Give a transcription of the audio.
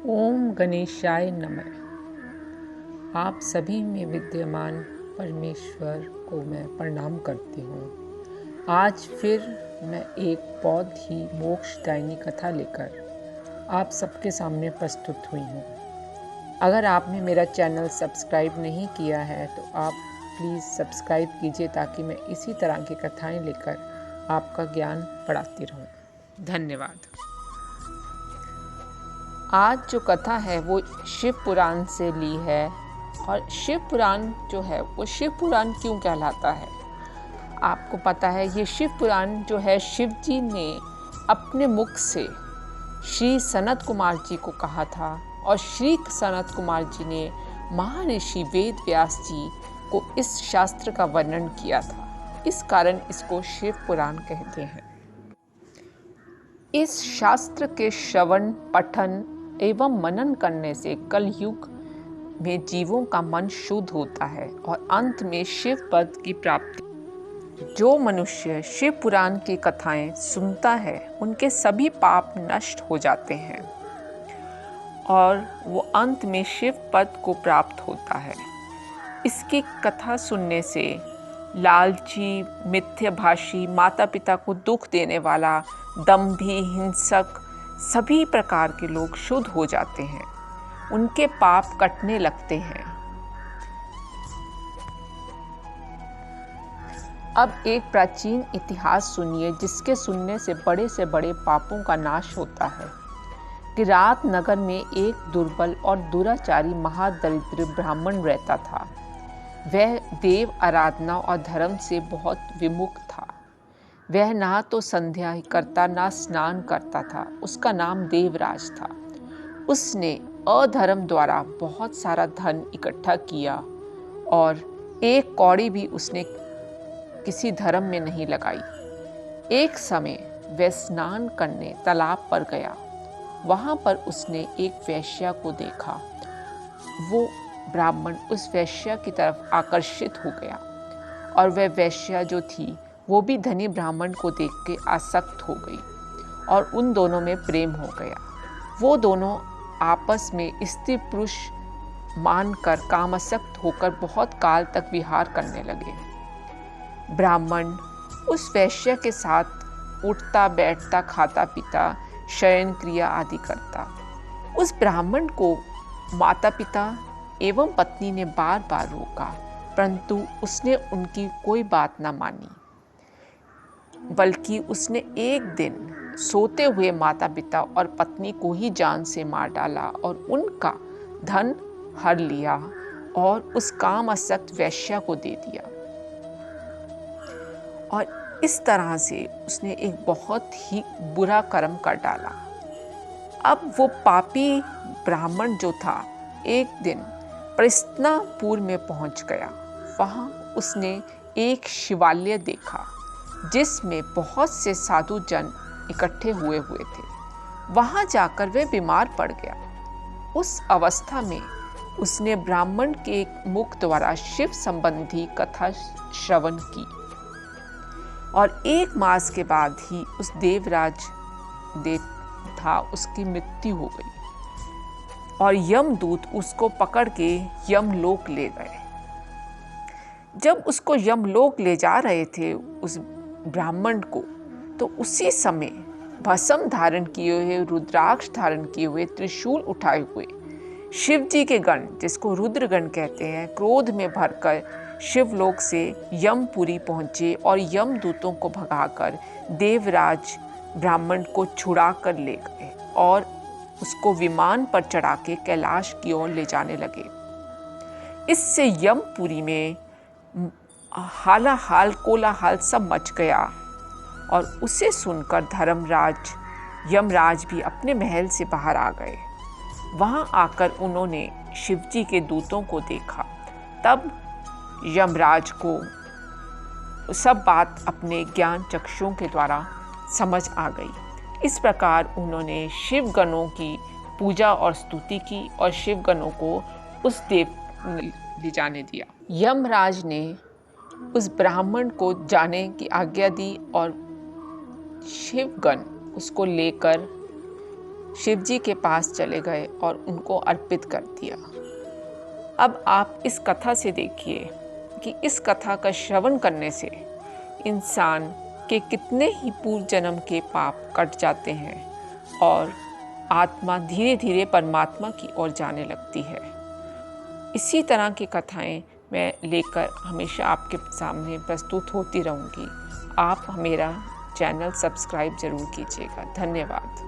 ओम गणेशाय नमः। आप सभी में विद्यमान परमेश्वर को मैं प्रणाम करती हूँ। आज फिर मैं एक बहुत ही मोक्षदायिनी कथा लेकर आप सबके सामने प्रस्तुत हुई हूँ। अगर आपने मेरा चैनल सब्सक्राइब नहीं किया है तो आप प्लीज़ सब्सक्राइब कीजिए ताकि मैं इसी तरह की कथाएं लेकर आपका ज्ञान बढ़ाती रहूँ। धन्यवाद। आज जो कथा है वो शिव पुराण से ली है। और शिव पुराण जो है वो शिव पुराण क्यों कहलाता है, आपको पता है। ये शिव पुराण जो है शिव जी ने अपने मुख से श्री सनत कुमार जी को कहा था और श्री सनत कुमार जी ने महर्षि वेद व्यास जी को इस शास्त्र का वर्णन किया था। इस कारण इसको शिव पुराण कहते हैं। इस शास्त्र के श्रवण, पठन एवं मनन करने से कलयुग में जीवों का मन शुद्ध होता है और अंत में शिव पद की प्राप्ति। जो मनुष्य शिव पुराण की कथाएं सुनता है उनके सभी पाप नष्ट हो जाते हैं और वो अंत में शिव पद को प्राप्त होता है। इसकी कथा सुनने से लालची, मिथ्याभाषी, माता पिता को दुख देने वाला, दंभी, हिंसक सभी प्रकार के लोग शुद्ध हो जाते हैं। उनके पाप कटने लगते हैं। अब एक प्राचीन इतिहास सुनिए जिसके सुनने से बड़े पापों का नाश होता है। कि रात नगर में एक दुर्बल और दुराचारी महादरिद्र ब्राह्मण रहता था। वह देव आराधना और धर्म से बहुत विमुख था। वह ना तो संध्या ही करता ना स्नान करता था। उसका नाम देवराज था। उसने अधर्म द्वारा बहुत सारा धन इकट्ठा किया और एक कौड़ी भी उसने किसी धर्म में नहीं लगाई। एक समय वह स्नान करने तालाब पर गया। वहां पर उसने एक वेश्या को देखा। वो ब्राह्मण उस वेश्या की तरफ आकर्षित हो गया और वह वेश्या जो थी वो भी धनी ब्राह्मण को देख के आसक्त हो गई और उन दोनों में प्रेम हो गया। वो दोनों आपस में स्त्री पुरुष मानकर कामासक्त होकर बहुत काल तक विहार करने लगे। ब्राह्मण उस वेश्या के साथ उठता बैठता, खाता पीता, शयन क्रिया आदि करता। उस ब्राह्मण को माता पिता एवं पत्नी ने बार बार रोका, परंतु उसने उनकी कोई बात न मानी। बल्कि उसने एक दिन सोते हुए माता पिता और पत्नी को ही जान से मार डाला और उनका धन हर लिया और उस कामासक्त वेश्या को दे दिया। और इस तरह से उसने एक बहुत ही बुरा कर्म कर डाला। अब वो पापी ब्राह्मण जो था एक दिन प्रस्थिनापुर में पहुंच गया। वहां उसने एक शिवालय देखा जिसमें बहुत से साधु जन इकट्ठे हुए थे। वहां जाकर वह बीमार पड़ गया। उस अवस्था में उसने ब्राह्मण के मुख द्वारा शिव संबंधी कथा श्रवण की और 1 मास के बाद ही उस देवराज था उसकी मृत्यु हो गई और यमदूत उसको पकड़ के यमलोक ले गए। जब उसको यमलोक ले जा रहे थे उस ब्राह्मण को, तो उसी समय भस्म धारण किए हुए, रुद्राक्ष धारण किए हुए, त्रिशूल उठाए हुए शिव जी के गण, जिसको रुद्रगण कहते हैं, क्रोध में भरकर शिवलोक से यमपुरी पहुंचे और यमदूतों को भगाकर देवराज ब्राह्मण को छुड़ा कर ले गए और उसको विमान पर चढ़ा के कैलाश की ओर ले जाने लगे। इससे यमपुरी में हालाहाल कोलाहल सब मच गया और उसे सुनकर धर्मराज यमराज भी अपने महल से बाहर आ गए। वहां आकर उन्होंने शिवजी के दूतों को देखा। तब यमराज को सब बात अपने ज्ञान चक्षुओं के द्वारा समझ आ गई। इस प्रकार उन्होंने शिव गणों की पूजा और स्तुति की और शिव गणों को उस देव ले जाने दिया। यमराज ने उस ब्राह्मण को जाने की आज्ञा दी और शिवगण उसको लेकर शिव जी के पास चले गए और उनको अर्पित कर दिया। अब आप इस कथा से देखिए कि इस कथा का श्रवण करने से इंसान के कितने ही पूर्व जन्म के पाप कट जाते हैं और आत्मा धीरे धीरे परमात्मा की ओर जाने लगती है। इसी तरह की कथाएं मैं लेकर हमेशा आपके सामने प्रस्तुत होती रहूंगी। आप मेरा चैनल सब्सक्राइब जरूर कीजिएगा। धन्यवाद।